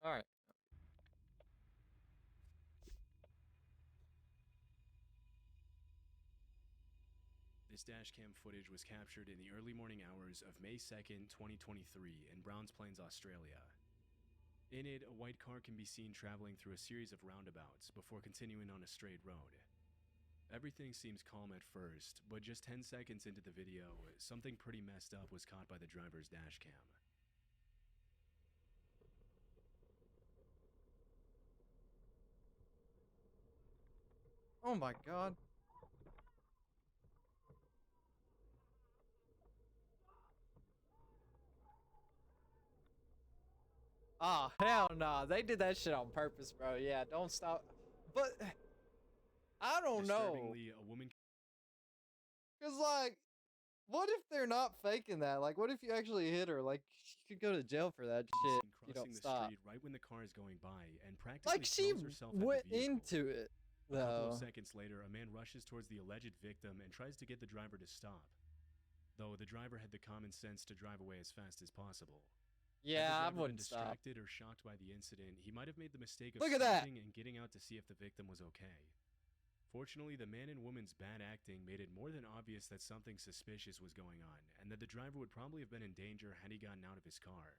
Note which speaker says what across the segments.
Speaker 1: All right.
Speaker 2: This dashcam footage was captured in the early morning hours of May 2nd, 2023 in Browns Plains, Australia. In it, a white car can be seen traveling through a series of roundabouts before continuing on a straight road. Everything seems calm at first, but just 10 seconds into the video, something pretty messed up was caught by the driver's dashcam.
Speaker 1: Oh my God. Oh, hell no. They did that shit on purpose, bro. Yeah, don't stop. But I don't know.
Speaker 2: Disturbingly, a woman
Speaker 1: Cause like, what if they're not faking that? Like, what if you actually hit her? Like, you could go to jail for that
Speaker 2: can be
Speaker 1: shit
Speaker 2: seen
Speaker 1: if you
Speaker 2: crossing
Speaker 1: don't
Speaker 2: the
Speaker 1: stop.
Speaker 2: street right when the car is going by and practically
Speaker 1: Like, she
Speaker 2: throws herself at the
Speaker 1: went
Speaker 2: vehicle.
Speaker 1: into it,
Speaker 2: A couple of
Speaker 1: though.
Speaker 2: seconds later, a man rushes towards the alleged victim and tries to get the driver to stop. Though the driver had the common sense to drive away as fast as possible.
Speaker 1: Yeah, I
Speaker 2: Had the driver been
Speaker 1: wouldn't stop.
Speaker 2: distracted or shocked by the incident, he might have made the mistake of
Speaker 1: Look at that.
Speaker 2: stopping and getting out to see if the victim was okay. Fortunately, the man and woman's bad acting made it more than obvious that something suspicious was going on, and that the driver would probably have been in danger had he gotten out of his car.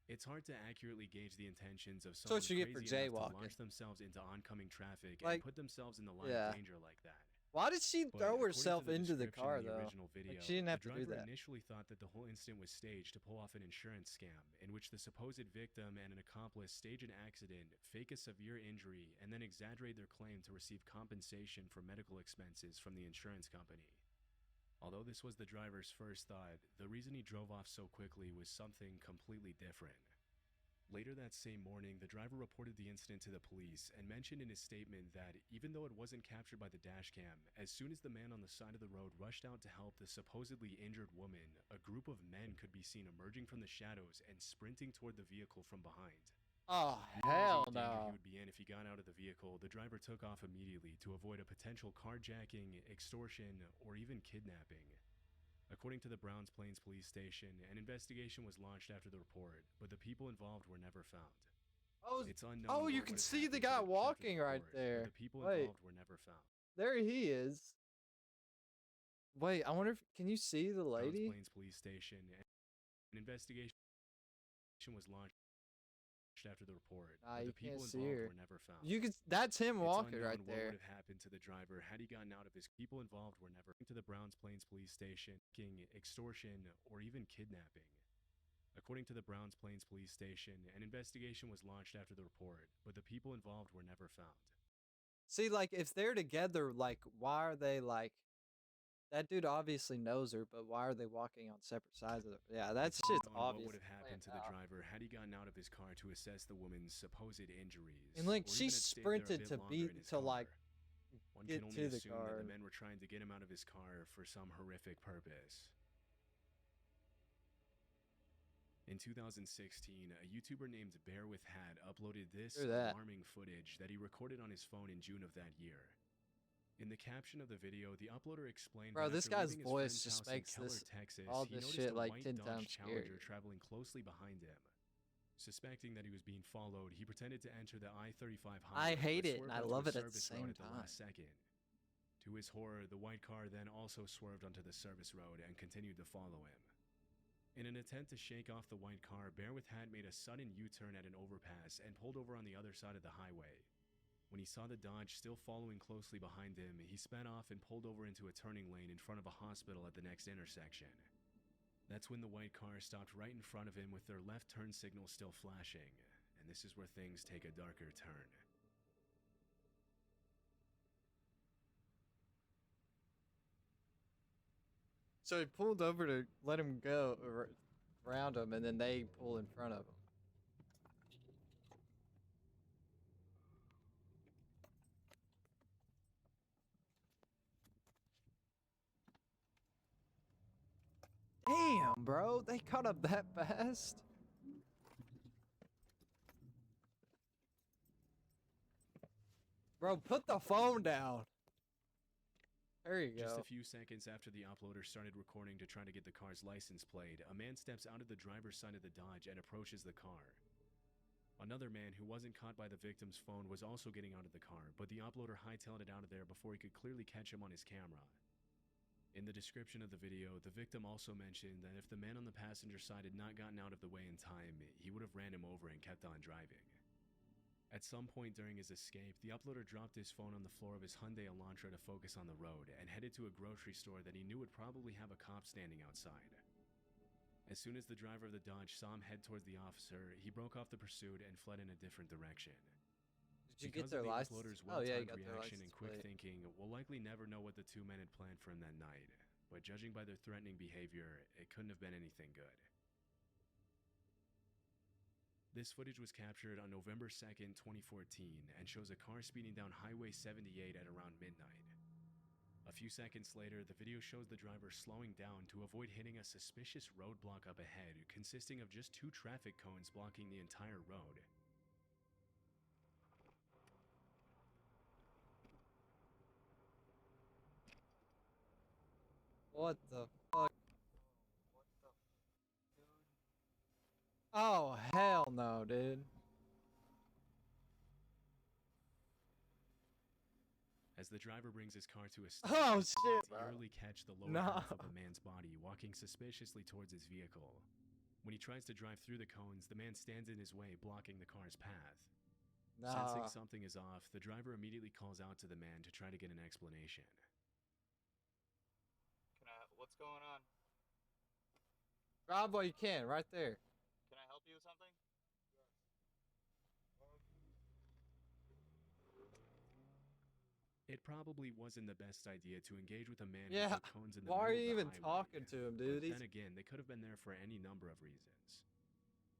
Speaker 2: It's hard to accurately gauge the intentions of
Speaker 1: So
Speaker 2: someone
Speaker 1: what you get for
Speaker 2: crazy enough to
Speaker 1: jaywalking.
Speaker 2: launch themselves into oncoming traffic
Speaker 1: Like,
Speaker 2: and put themselves in the line
Speaker 1: yeah.
Speaker 2: of danger like that.
Speaker 1: Why did she
Speaker 2: But
Speaker 1: throw
Speaker 2: according to
Speaker 1: herself
Speaker 2: the
Speaker 1: into the
Speaker 2: description
Speaker 1: car,
Speaker 2: in the
Speaker 1: though?
Speaker 2: original video,
Speaker 1: Like, she didn't have
Speaker 2: the
Speaker 1: to do
Speaker 2: driver
Speaker 1: that.
Speaker 2: initially thought that the whole incident was staged to pull off an insurance scam, in which the supposed victim and an accomplice stage an accident, fake a severe injury, and then exaggerate their claim to receive compensation for medical expenses from the insurance company. Although this was the driver's first thought, the reason he drove off so quickly was something completely different. Later that same morning, the driver reported the incident to the police and mentioned in his statement that even though it wasn't captured by the dashcam, as soon as the man on the side of the road rushed out to help the supposedly injured woman, a group of men could be seen emerging from the shadows and sprinting toward the vehicle from behind.
Speaker 1: Oh,
Speaker 2: Realizing
Speaker 1: hell
Speaker 2: the danger he
Speaker 1: no.
Speaker 2: would be in if he got out of the vehicle, the driver took off immediately to avoid a potential carjacking, extortion, or even kidnapping. According to the Browns Plains police station, an investigation was launched after the report, but the people involved were never found.
Speaker 1: Oh,
Speaker 2: It's unknown
Speaker 1: oh, you
Speaker 2: what
Speaker 1: can
Speaker 2: would have
Speaker 1: see the
Speaker 2: happened to
Speaker 1: guy
Speaker 2: the judge after
Speaker 1: walking
Speaker 2: the
Speaker 1: right
Speaker 2: report, but
Speaker 1: there.
Speaker 2: the people
Speaker 1: Wait,
Speaker 2: involved were never found.
Speaker 1: there he is. Wait, I wonder if, can you see the
Speaker 2: Browns
Speaker 1: lady?
Speaker 2: Plains police station, an investigation was launched after the report,
Speaker 1: Nah,
Speaker 2: but
Speaker 1: you
Speaker 2: the people
Speaker 1: can't see
Speaker 2: involved
Speaker 1: her.
Speaker 2: were never found.
Speaker 1: You could, that's him
Speaker 2: It's
Speaker 1: walking
Speaker 2: unknown
Speaker 1: right
Speaker 2: what
Speaker 1: there.
Speaker 2: would have happened to the driver had he gotten out of his. People involved were never to the Browns Plains police station, extortion, or even kidnapping. According to the Browns Plains police station, an investigation was launched after the report, but the people involved were never found.
Speaker 1: See, like, if they're together, like, why are they, like, that dude obviously knows her, but why are they walking on separate sides of it? Yeah, that
Speaker 2: It's
Speaker 1: shit's
Speaker 2: unknown what would
Speaker 1: obvious.
Speaker 2: have happened to the driver had he gotten out of his car to assess the woman's supposed injuries.
Speaker 1: And, like,
Speaker 2: or
Speaker 1: she
Speaker 2: even had stayed there a
Speaker 1: sprinted
Speaker 2: bit
Speaker 1: to
Speaker 2: longer in
Speaker 1: beat,
Speaker 2: his
Speaker 1: to, like,
Speaker 2: car. One
Speaker 1: get
Speaker 2: can only
Speaker 1: to the
Speaker 2: assume
Speaker 1: car.
Speaker 2: that the
Speaker 1: and-
Speaker 2: men were trying to get him out of his car for some horrific purpose. In 2016, a YouTuber named Bear with Hat uploaded this
Speaker 1: Hear that.
Speaker 2: alarming footage that he recorded on his phone in June of that year. In the caption of the video, the uploader explained
Speaker 1: Bro,
Speaker 2: that
Speaker 1: this
Speaker 2: after
Speaker 1: guy's
Speaker 2: leaving his
Speaker 1: voice
Speaker 2: friend's
Speaker 1: just
Speaker 2: house in
Speaker 1: makes
Speaker 2: Keller,
Speaker 1: this,
Speaker 2: Texas,
Speaker 1: all
Speaker 2: he
Speaker 1: this
Speaker 2: noticed
Speaker 1: shit,
Speaker 2: a
Speaker 1: like,
Speaker 2: white
Speaker 1: 10
Speaker 2: Dodge
Speaker 1: times
Speaker 2: Challenger
Speaker 1: scarier.
Speaker 2: traveling closely behind him. Suspecting that he was being followed, he pretended to enter the I-35 highway.
Speaker 1: I hate
Speaker 2: but
Speaker 1: it, and
Speaker 2: swerved
Speaker 1: I
Speaker 2: onto
Speaker 1: love
Speaker 2: a
Speaker 1: it at the
Speaker 2: service road
Speaker 1: same
Speaker 2: at the
Speaker 1: time.
Speaker 2: last second. To his horror, the white car then also swerved onto the service road and continued to follow him. In an attempt to shake off the white car, Bear with Hat made a sudden U-turn at an overpass and pulled over on the other side of the highway. When he saw the Dodge still following closely behind him, he sped off and pulled over into a turning lane in front of a hospital at the next intersection. That's when the white car stopped right in front of him with their left turn signal still flashing, and this is where things take a darker turn.
Speaker 1: So he pulled over to let him go around him, and then they pull in front of him. Damn, bro, they caught up that fast. Bro, put the phone down. There you
Speaker 2: Just
Speaker 1: go.
Speaker 2: a few seconds after the uploader started recording to try to get the car's license plate, a man steps out of the driver's side of the Dodge and approaches the car. Another Another man who wasn't caught by the victim's phone was also getting out of the car, but the uploader hightailed it out of there before he could clearly catch him on his camera. In the description of the video, the victim also mentioned that if the man on the passenger side had not gotten out of the way in time, he would have ran him over and kept on driving. At some point during his escape, the uploader dropped his phone on the floor of his Hyundai Elantra to focus on the road and headed to a grocery store that he knew would probably have a cop standing outside. As soon as the driver of the Dodge saw him head towards the officer, he broke off the pursuit and fled in a different direction.
Speaker 1: Did you
Speaker 2: Because
Speaker 1: get their
Speaker 2: of the
Speaker 1: license?
Speaker 2: uploader's
Speaker 1: Oh yeah, you
Speaker 2: well-timed
Speaker 1: got their
Speaker 2: reaction
Speaker 1: license
Speaker 2: and quick
Speaker 1: plate.
Speaker 2: thinking, we'll likely never know what the two men had planned for him that night, but judging by their threatening behavior, it couldn't have been anything good. This footage was captured on November 2nd, 2014, and shows a car speeding down Highway 78 at around midnight. A few seconds later, the video shows the driver slowing down to avoid hitting a suspicious roadblock up ahead, consisting of just 2 traffic cones blocking the entire road.
Speaker 1: What the fuck? Oh hell no, dude.
Speaker 2: As the driver brings his car to a stop,
Speaker 1: Oh
Speaker 2: his
Speaker 1: shit,
Speaker 2: eyes
Speaker 1: bro.
Speaker 2: eerily catch the lower
Speaker 1: Nah.
Speaker 2: half of a man's body walking suspiciously towards his vehicle. When he tries to drive through the cones, the man stands in his way, blocking the car's path.
Speaker 1: Nah.
Speaker 2: Sensing something is off, the driver immediately calls out to the man to try to get an explanation.
Speaker 3: What's going on?
Speaker 1: Grab what you can, right there.
Speaker 3: Can I help you with something?
Speaker 2: It probably wasn't the best idea to engage with a man who
Speaker 1: Yeah,
Speaker 2: put cones in the
Speaker 1: why are
Speaker 2: middle
Speaker 1: you
Speaker 2: of the
Speaker 1: even
Speaker 2: highway,
Speaker 1: talking to him, dude?
Speaker 2: But
Speaker 1: He's
Speaker 2: then again, they could have been there for any number of reasons.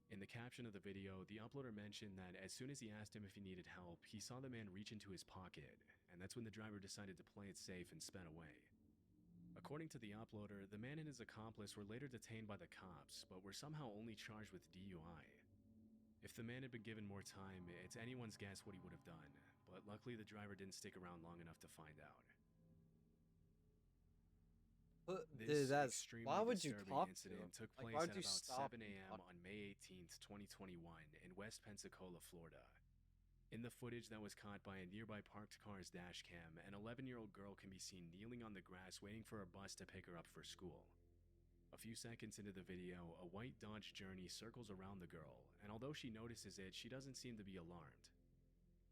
Speaker 2: In the caption of the video, the uploader mentioned that as soon as he asked him if he needed help, he saw the man reach into his pocket, and that's when the driver decided to play it safe and sped away. According to the uploader, the man and his accomplice were later detained by the cops, but were somehow only charged with DUI. If the man had been given more time, it's anyone's guess what he would have done, but luckily the driver didn't stick around long enough to find out.
Speaker 1: dude,
Speaker 2: This
Speaker 1: that's
Speaker 2: extremely
Speaker 1: why would you
Speaker 2: disturbing
Speaker 1: talk to
Speaker 2: incident
Speaker 1: him?
Speaker 2: took
Speaker 1: Like,
Speaker 2: place
Speaker 1: why
Speaker 2: at
Speaker 1: would you
Speaker 2: about
Speaker 1: stop
Speaker 2: 7
Speaker 1: and
Speaker 2: a.m.
Speaker 1: talk?
Speaker 2: on May 18th, 2021 in West Pensacola, Florida. In the footage that was caught by a nearby parked car's dash cam, an 11-year-old girl can be seen kneeling on the grass waiting for a bus to pick her up for school. A few seconds into the video, a white Dodge Journey circles around the girl, and although she notices it, she doesn't seem to be alarmed.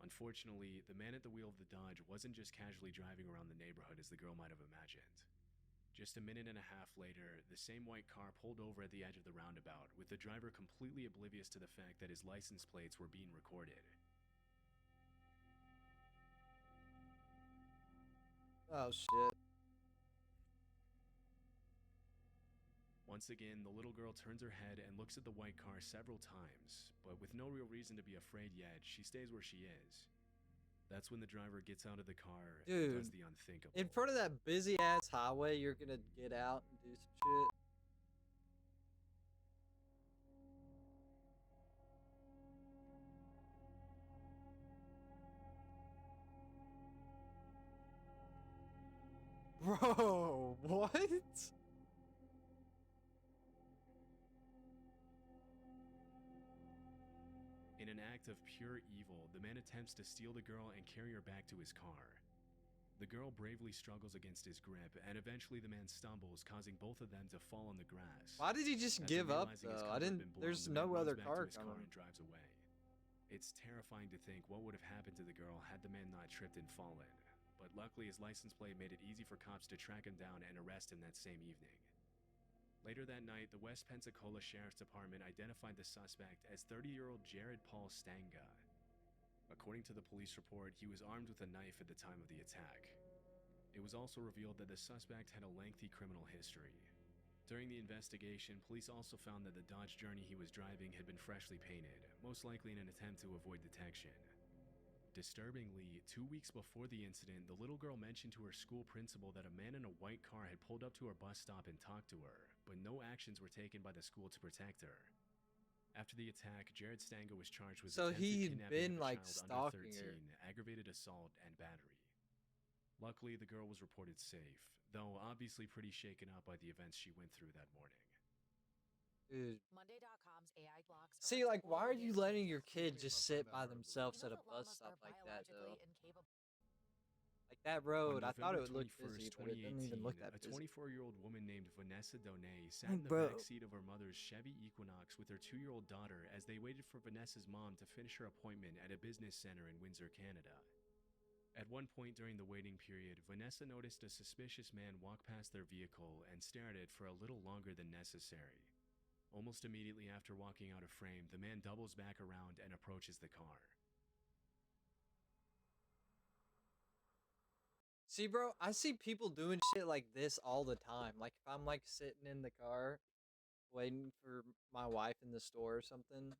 Speaker 2: Unfortunately, the man at the wheel of the Dodge wasn't just casually driving around the neighborhood as the girl might have imagined. Just a minute and a half later, the same white car pulled over at the edge of the roundabout, with the driver completely oblivious to the fact that his license plates were being recorded.
Speaker 1: Oh shit.
Speaker 2: Once again, the little girl turns her head and looks at the white car several times, but with no real reason to be afraid yet, she stays where she is. That's when the driver gets out of the car and does
Speaker 1: Dude,
Speaker 2: the unthinkable.
Speaker 1: in front of that busy ass highway, you're gonna get out and do some shit. Bro, what?
Speaker 2: In an act of pure evil, the man attempts to steal the girl and carry her back to his car. The girl bravely struggles against his grip, and eventually the man stumbles, causing both of them to fall on the grass.
Speaker 1: Why did he just
Speaker 2: After
Speaker 1: give up
Speaker 2: realizing his
Speaker 1: though?
Speaker 2: cover
Speaker 1: I
Speaker 2: had been
Speaker 1: didn't.
Speaker 2: blown,
Speaker 1: There's
Speaker 2: the man
Speaker 1: no
Speaker 2: runs
Speaker 1: other
Speaker 2: back
Speaker 1: car
Speaker 2: to his car
Speaker 1: coming.
Speaker 2: and drives away. It's terrifying to think what would have happened to the girl had the man not tripped and fallen, but luckily his license plate made it easy for cops to track him down and arrest him that same evening. Later that night, the West Pensacola Sheriff's Department identified the suspect as 30-year-old Jared Paul Stanga. According to the police report, he was armed with a knife at the time of the attack. It was also revealed that the suspect had a lengthy criminal history. During the investigation, police also found that the Dodge Journey he was driving had been freshly painted, most likely in an attempt to avoid detection. Disturbingly, 2 weeks before the incident, the little girl mentioned to her school principal that a man in a white car had pulled up to her bus stop and talked to her, but no actions were taken by the school to protect her. After the attack, Jared Stanga was charged with
Speaker 1: So
Speaker 2: attempted
Speaker 1: he'd
Speaker 2: kidnapping
Speaker 1: been,
Speaker 2: of a
Speaker 1: like,
Speaker 2: child
Speaker 1: stalking
Speaker 2: under
Speaker 1: her.
Speaker 2: 13, aggravated assault, and battery. Luckily, the girl was reported safe, though obviously pretty shaken up by the events she went through that morning.
Speaker 1: Dude.
Speaker 4: Monday.com's AI blocks are
Speaker 1: See,
Speaker 4: a
Speaker 1: like, why
Speaker 4: total
Speaker 1: are you
Speaker 4: game
Speaker 1: letting your
Speaker 4: changer.
Speaker 1: kid just sit by themselves
Speaker 4: You know
Speaker 1: at a
Speaker 4: that
Speaker 1: bus
Speaker 4: llamas
Speaker 1: stop
Speaker 4: are
Speaker 1: like that, though?
Speaker 4: biologically incapable.
Speaker 1: Like, that
Speaker 2: On
Speaker 1: road, I thought it
Speaker 2: November
Speaker 1: would look
Speaker 2: 21st,
Speaker 1: busy, but it doesn't even look
Speaker 2: 2018,
Speaker 1: that
Speaker 2: a
Speaker 1: busy.
Speaker 2: 24-year-old woman named Vanessa Donay sat in
Speaker 1: Like,
Speaker 2: the
Speaker 1: bro.
Speaker 2: back seat of her mother's Chevy Equinox with her 2-year-old daughter as they waited for Vanessa's mom to finish her appointment at a business center in Windsor, Canada. At one point during the waiting period, Vanessa noticed a suspicious man walk past their vehicle and stare at it for a little longer than necessary. Almost immediately after walking out of frame, the man doubles back around and approaches the car.
Speaker 1: See, bro, I see people doing shit like this all the time. Like, if I'm, like, sitting in the car waiting for my wife in the store or something,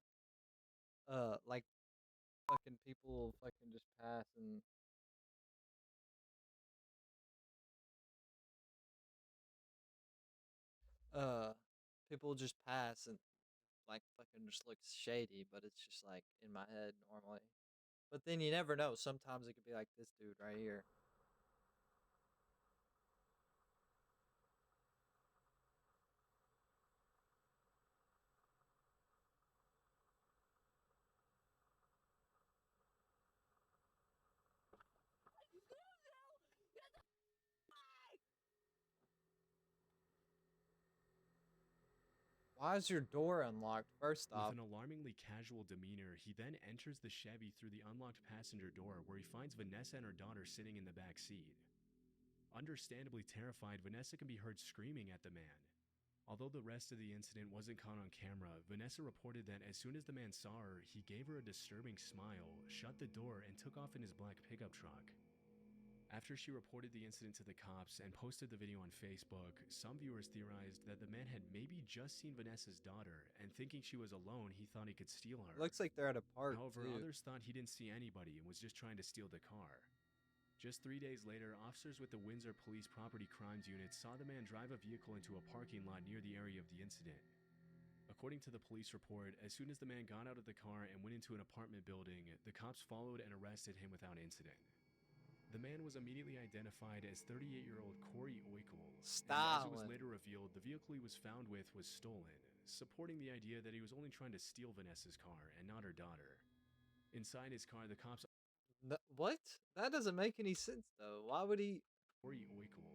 Speaker 1: like, fucking people will fucking just pass and uh people will just pass and like fucking just looks shady, but it's just like in my head normally. But then you never know. Sometimes it could be like this dude right here. Why is your door unlocked? First
Speaker 2: With
Speaker 1: off,
Speaker 2: an alarmingly casual demeanor, he then enters the Chevy through the unlocked passenger door where he finds Vanessa and her daughter sitting in the back seat. Understandably terrified, Vanessa can be heard screaming at the man. Although the rest of the incident wasn't caught on camera, Vanessa reported that as soon as the man saw her, he gave her a disturbing smile, shut the door, and took off in his black pickup truck. After she reported the incident to the cops and posted the video on Facebook, some viewers theorized that the man had maybe just seen Vanessa's daughter, and thinking she was alone, he thought he could steal her.
Speaker 1: looks like they're at a park
Speaker 2: However,
Speaker 1: too.
Speaker 2: others thought he didn't see anybody and was just trying to steal the car. Just 3 days later, officers with the Windsor Police Property Crimes Unit saw the man drive a vehicle into a parking lot near the area of the incident. According to the police report, as soon as the man got out of the car and went into an apartment building, the cops followed and arrested him without incident. The man was immediately identified as 38-year-old Corey Oikel, and as it was
Speaker 1: Styling.
Speaker 2: later revealed, the vehicle he was found with was stolen, supporting the idea that he was only trying to steal Vanessa's car and not her daughter. Inside his car, the cops
Speaker 1: What? That doesn't make any sense though. Why would he?
Speaker 2: Corey Oikel,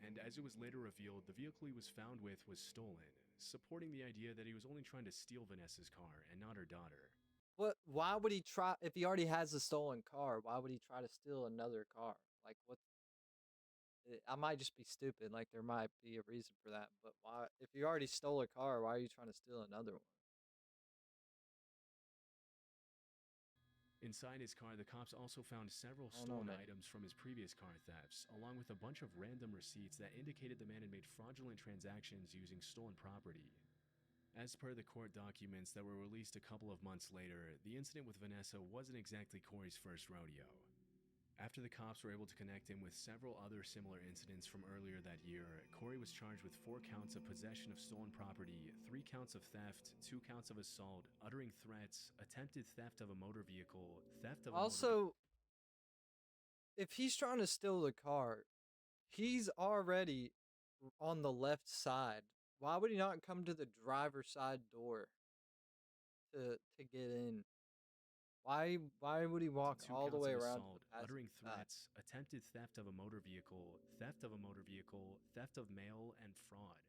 Speaker 2: and as it was later revealed, the vehicle he was found with was stolen, supporting the idea that he was only trying to steal Vanessa's car and not her daughter.
Speaker 1: What? Why would he try? If he already has a stolen car, why would he try to steal another car? Like what? I might just be stupid. Like there might be a reason for that, but why? If you already stole a car, why are you trying to steal another one?
Speaker 2: Inside his car, the cops also found several
Speaker 1: I don't know,
Speaker 2: stolen
Speaker 1: man.
Speaker 2: items from his previous car thefts, along with a bunch of random receipts that indicated the man had made fraudulent transactions using stolen property. As per the court documents that were released a couple of months later, the incident with Vanessa wasn't exactly Corey's first rodeo. After the cops were able to connect him with several other similar incidents from earlier that year, Corey was charged with 4 counts of possession of stolen property, 3 counts of theft, 2 counts of assault, uttering threats, attempted theft of a motor vehicle, theft of a motor
Speaker 1: Also, if he's trying to steal the car, he's already on the left side. Why would he not come to the driver's side door to get in? Why would he walk
Speaker 2: 2
Speaker 1: all the
Speaker 2: counts
Speaker 1: way
Speaker 2: of
Speaker 1: around to
Speaker 2: assault,
Speaker 1: the passenger
Speaker 2: uttering
Speaker 1: side?
Speaker 2: threats, attempted theft of a motor vehicle, theft of a motor vehicle, theft of mail, and fraud.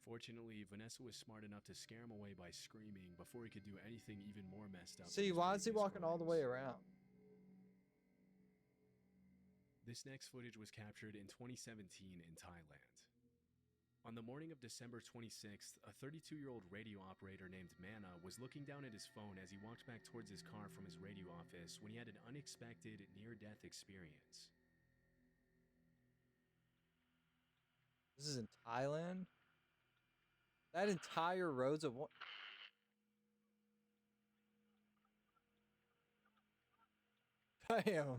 Speaker 2: Fortunately, Vanessa was smart enough to scare him away by screaming before he could do anything even more messed up.
Speaker 1: See, why is he walking all the way around?
Speaker 2: This next footage was captured in 2017 in Thailand. On the morning of December 26th, a 32-year-old radio operator named Mana was looking down at his phone as he walked back towards his car from his radio office when he had an unexpected near-death experience.
Speaker 1: This is in Thailand? That entire road's a one. Damn.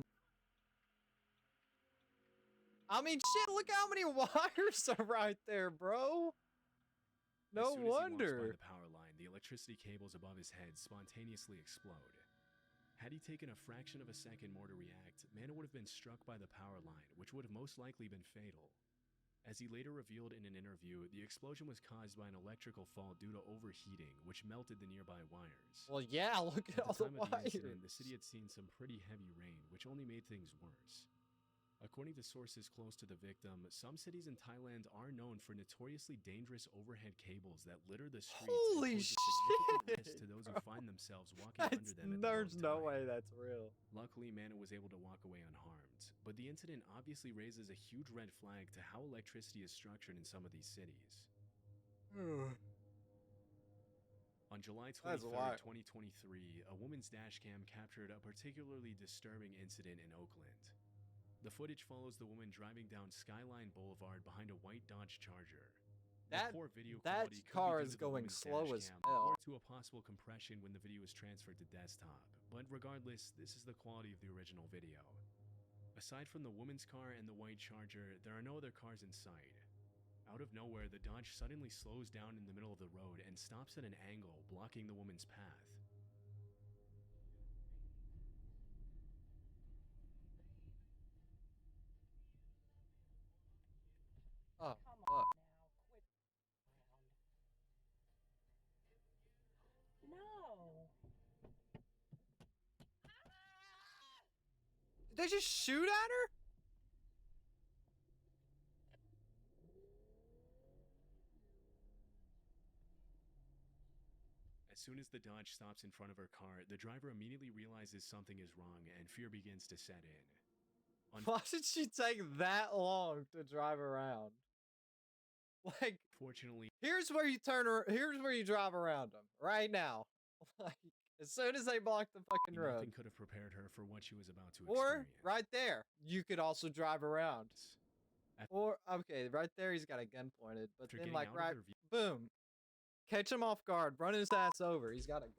Speaker 1: I mean, shit, look how many wires are right there, bro. No
Speaker 2: As soon as he walks by
Speaker 1: wonder.
Speaker 2: the power line, the electricity cables above his head spontaneously explode. Had he taken a fraction of a second more to react, Mana would have been struck by the power line, which would have most likely been fatal. As he later revealed in an interview, the explosion was caused by an electrical fault due to overheating, which melted the nearby wires.
Speaker 1: Well, yeah, look at all
Speaker 2: At the
Speaker 1: the
Speaker 2: time of the incident,
Speaker 1: wires.
Speaker 2: the city had seen some pretty heavy rain, which only made things worse. According to sources close to the victim, some cities in Thailand are known for notoriously dangerous overhead cables that litter the streets
Speaker 1: Holy
Speaker 2: and pose a significant
Speaker 1: shit,
Speaker 2: risk to those who
Speaker 1: bro.
Speaker 2: find themselves walking under them at the
Speaker 1: There's
Speaker 2: wrong
Speaker 1: no
Speaker 2: time.
Speaker 1: way that's real.
Speaker 2: Luckily, Mana was able to walk away unharmed, but the incident obviously raises a huge red flag to how electricity is structured in some of these cities. On July
Speaker 1: That's
Speaker 2: 23rd,
Speaker 1: wild.
Speaker 2: 2023, a woman's dashcam captured a particularly disturbing incident in Oakland. The footage follows the woman driving down Skyline Boulevard behind a white Dodge Charger.
Speaker 1: That
Speaker 2: poor video
Speaker 1: that
Speaker 2: quality could
Speaker 1: car
Speaker 2: be
Speaker 1: is
Speaker 2: due to the
Speaker 1: going
Speaker 2: woman's
Speaker 1: slow as
Speaker 2: dashcam
Speaker 1: hell.
Speaker 2: or to a possible compression when the video is transferred to desktop, but regardless, this is the quality of the original video. Aside from the woman's car and the white Charger, there are no other cars in sight. Out of nowhere, the Dodge suddenly slows down in the middle of the road and stops at an angle, blocking the woman's path.
Speaker 1: Oh,
Speaker 4: Come
Speaker 1: fuck.
Speaker 4: on now, quit around. No.
Speaker 1: Did they just shoot at her?
Speaker 2: As soon as the Dodge stops in front of her car, the driver immediately realizes something is wrong and fear begins to set in.
Speaker 1: Why did she take that long to drive around? Like,
Speaker 2: Fortunately,
Speaker 1: here's where you turn her. Here's where you drive around them right now. Like, as soon as they block the fucking road,
Speaker 2: nothing could have prepared her for what she was about to
Speaker 1: or
Speaker 2: experience.
Speaker 1: right there, you could also drive around. Or okay, right there, he's got a gun pointed, but
Speaker 2: After
Speaker 1: then
Speaker 2: getting
Speaker 1: like
Speaker 2: out of
Speaker 1: right,
Speaker 2: their view-
Speaker 1: boom, catch him off guard, run his ass over. He's got a gun.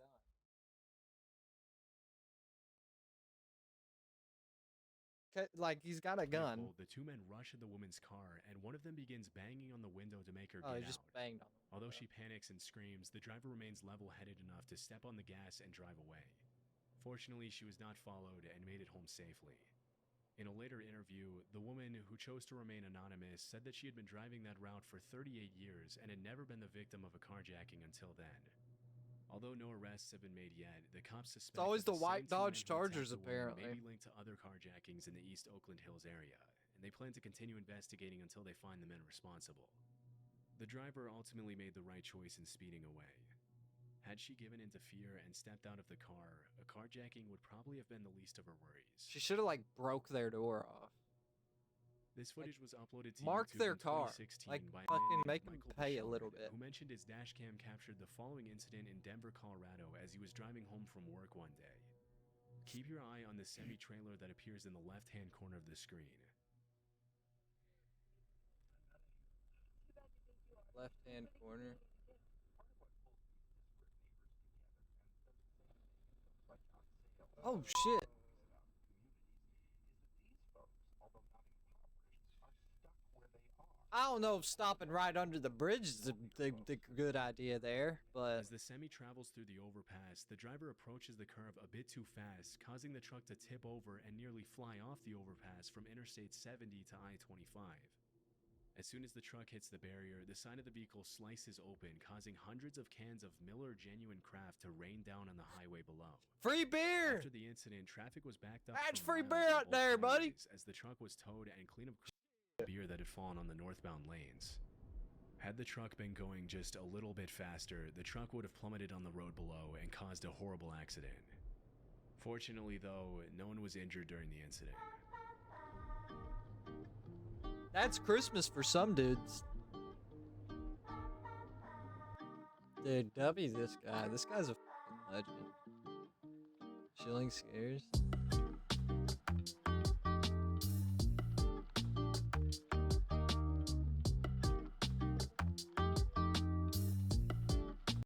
Speaker 1: Like he's got a gun.
Speaker 2: vehicle, the two men rush at the woman's car, and one of them begins banging on the window to make her
Speaker 1: Oh,
Speaker 2: get
Speaker 1: he just
Speaker 2: out.
Speaker 1: banged on him.
Speaker 2: Although she panics and screams, the driver remains level-headed enough to step on the gas and drive away. Fortunately, she was not followed and made it home safely. In a later interview, the woman, who chose to remain anonymous, said that she had been driving that route for 38 years and had never been the victim of a carjacking until then. Although no arrests have been made yet, the cops suspect
Speaker 1: always
Speaker 2: that
Speaker 1: the
Speaker 2: same
Speaker 1: white
Speaker 2: two men
Speaker 1: Dodge
Speaker 2: who attacked
Speaker 1: Chargers,
Speaker 2: the woman
Speaker 1: apparently.
Speaker 2: may be linked to other carjackings in the East Oakland Hills area, and they plan to continue investigating until they find the men responsible. The driver ultimately made the right choice in speeding away. Had she given in to fear and stepped out of the car, a carjacking would probably have been the least of her worries.
Speaker 1: She should have like broke their door off.
Speaker 2: This footage was uploaded to
Speaker 1: Mark
Speaker 2: YouTube
Speaker 1: their
Speaker 2: in
Speaker 1: car.
Speaker 2: 2016
Speaker 1: Like,
Speaker 2: by a
Speaker 1: fucking
Speaker 2: man named
Speaker 1: make 'em
Speaker 2: Michael
Speaker 1: pay a
Speaker 2: Bouchard,
Speaker 1: little bit.
Speaker 2: who mentioned his dashcam captured the following incident in Denver, Colorado as he was driving home from work one day. Keep your eye on the semi-trailer that appears in the left-hand corner of the screen.
Speaker 1: Left hand corner. Oh shit. I don't know if stopping right under the bridge is the good idea there, but
Speaker 2: As the semi travels through the overpass, the driver approaches the curve a bit too fast, causing the truck to tip over and nearly fly off the overpass from Interstate 70 to I-25. As soon as the truck hits the barrier, the side of the vehicle slices open, causing hundreds of cans of Miller Genuine Craft to rain down on the highway below.
Speaker 1: free beer.
Speaker 2: After the incident, traffic was backed up.
Speaker 1: That's
Speaker 2: for
Speaker 1: free
Speaker 2: miles
Speaker 1: beer
Speaker 2: on
Speaker 1: out
Speaker 2: both
Speaker 1: there, buddy.
Speaker 2: highways as the truck was towed and cleanup beer that had fallen on the northbound lanes. Had the truck been going just a little bit faster, the truck would have plummeted on the road below and caused a horrible accident. Fortunately, though, no one was injured during the incident.
Speaker 1: That's Christmas for some dudes. Dude, W this guy. This guy's a fucking legend. Chilling scares.